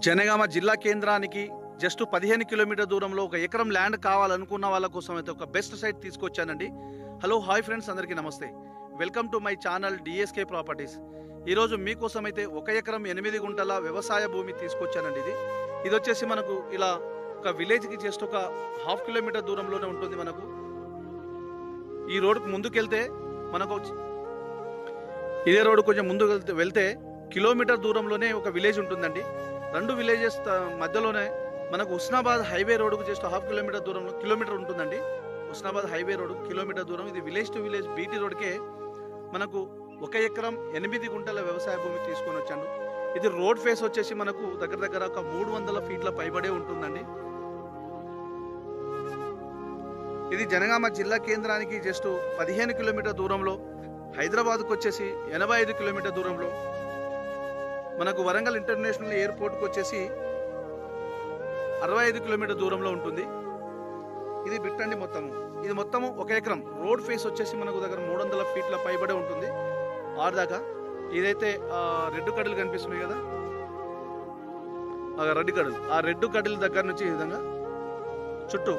జనగామ జిల్లా కేంద్రానికి just 15 kilometre దూరంలో ఒక ఎకరం ల్యాండ్ కావాలనుకున్న వాళ్ళ కోసం అయితే ఒక బెస్ట్ సైట్ తీసుకొచ్చానండి. హలో హాయ్ ఫ్రెండ్స్, అందరికీ నమస్తే. Welcome to my channel DSK properties. ఈరోజు మీకోసం అయితే 1 ఎకరం 8 గుంటల వ్యవసాయ భూమి తీసుకొచ్చానండి. ఇది వచ్చేసి మనకు ఇలా ఒక విలేజ్కి జస్ట్ ఒక ½ కిలోమీటర్ దూరంలోనే ఉంటుంది. మనకు ఈ రోడ్డుకు ముందుకెళ్తే మనకు ఇదే రోడ్డు కొంచెం ముందుకు వెళ్తే కిలోమీటర్ దూరంలోనే ఒక విలేజ్ ఉంటుందండి. రెండు విలేజెస్ మధ్యలోనే మనకు హుస్నాబాద్ హైవే రోడ్డుకు జస్ట్ ½ కిలోమీటర్ దూరంలో కిలోమీటర్ ఉంటుందండి. హుస్నాబాద్ హైవే రోడ్డు కిలోమీటర్ దూరం. ఇది విలేజ్ టు విలేజ్ బీటీ రోడ్కే మనకు 1 ఎకరం 8 గుంటల వ్యవసాయ భూమి తీసుకొని వచ్చాను. ఇది రోడ్ ఫేస్ వచ్చేసి మనకు దగ్గర ఒక 300 ఫీట్ల పైబడే ఉంటుందండి. ఇది జనగామ జిల్లా కేంద్రానికి జస్ట్ 15 కిలోమీటర్ దూరంలో, హైదరాబాద్కు వచ్చేసి 85 కిలోమీటర్ దూరంలో, మనకు వరంగల్ ఇంటర్నేషనల్ ఎయిర్పోర్ట్కి వచ్చేసి 65 కిలోమీటర్ దూరంలో ఉంటుంది. ఇది బిట్టండి ఇది మొత్తము 1 ఎకరం. రోడ్ ఫేస్ వచ్చేసి మనకు దగ్గర 300 ఫీట్ల పైబడే ఉంటుంది. ఆరు దాకా ఇదైతే రెడ్ కడ్డలు కనిపిస్తున్నాయి కదా, రెడ్ కడ్డలు, ఆ రెడ్ కడ్డల దగ్గర నుంచి ఈ విధంగా చుట్టూ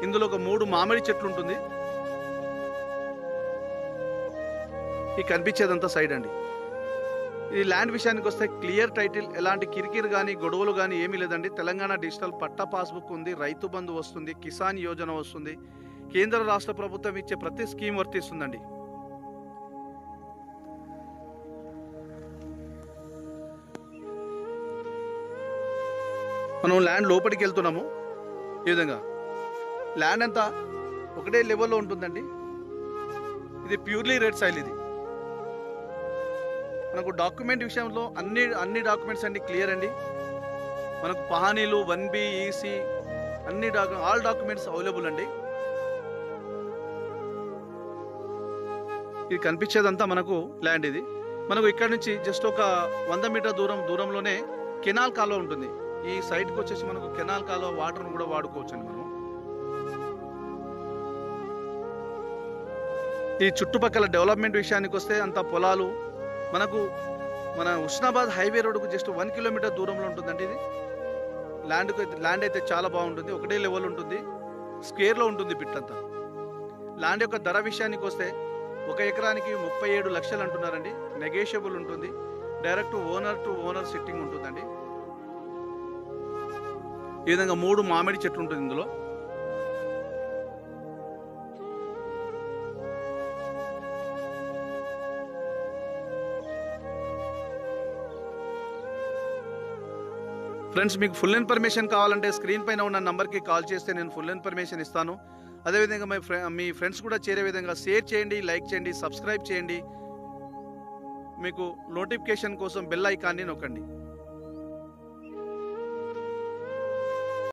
ఇందులో ఒక 3 మామిడి చెట్లు ఉంటుంది. ఈ కనిపించేదంతా సైడ్ అండి. ఈ ల్యాండ్ విషయానికి వస్తే క్లియర్ టైటిల్, ఎలాంటి కిరికిరి కానీ గొడవలు కానీ ఏమీ లేదండి. తెలంగాణ డిజిటల్ పట్టా పాస్బుక్ ఉంది, రైతు బంధు వస్తుంది, కిసాన్ యోజన వస్తుంది, కేంద్ర రాష్ట్ర ప్రభుత్వం ఇచ్చే ప్రతి స్కీమ్ వర్తిస్తుందండి. మనం ల్యాండ్ లోపలికి వెళ్తున్నాము. ఈ విధంగా ల్యాండ్ అంతా ఒకటే లెవెల్లో ఉంటుందండి. ఇది ప్యూర్లీ రెడ్ సాయిల్. ఇది మనకు డాక్యుమెంట్ విషయంలో అన్ని డాక్యుమెంట్స్ అన్ని క్లియర్ అండి. మనకు పహానీలు 1B EC all documents available అండి. ఇది కనిపించేదంతా మనకు ల్యాండ్. ఇది మనకు ఇక్కడ నుంచి జస్ట్ ఒక 100 మీటర్ దూరంలోనే కెనాల్ కాలువ ఉంటుంది. ఈ సైడ్కి వచ్చేసి మనకు కెనాల్ కాలువ వాటర్ను కూడా వాడుకోవచ్చు అండి. మనం ఈ చుట్టుపక్కల డెవలప్మెంట్ విషయానికి వస్తే అంత పొలాలు, మనకు మన హుస్నాబాద్ హైవే రోడ్డుకు జస్ట్ 1 కిలోమీటర్ దూరంలో ఉంటుందండి. ఇది ల్యాండ్ అయితే చాలా బాగుంటుంది. ఒకటే లెవెల్ ఉంటుంది, స్క్వేర్లో ఉంటుంది బిట్ అంతా. ల్యాండ్ యొక్క ధర విషయానికి వస్తే 1 ఎకరానికి 37 లక్షలు అంటున్నారండి. నెగోషియబుల్ ఉంటుంది. Direct owner to owner sitting ఉంటుందండి. ఈ విధంగా 3 మామిడి చెట్లు ఉంటుంది ఇందులో. ఫ్రెండ్స్, మీకు ఫుల్ ఇన్ఫర్మేషన్ కావాలంటే స్క్రీన్ పైన ఉన్న నంబర్కి కాల్ చేస్తే నేను ఫుల్ ఇన్ఫర్మేషన్ ఇస్తాను. అదేవిధంగా మీ ఫ్రెండ్స్ కూడా చేరే విధంగా షేర్ చేయండి, లైక్ చేయండి, సబ్స్క్రైబ్ చేయండి. మీకు నోటిఫికేషన్ కోసం బెల్ ఐకాన్ని నొక్కండి.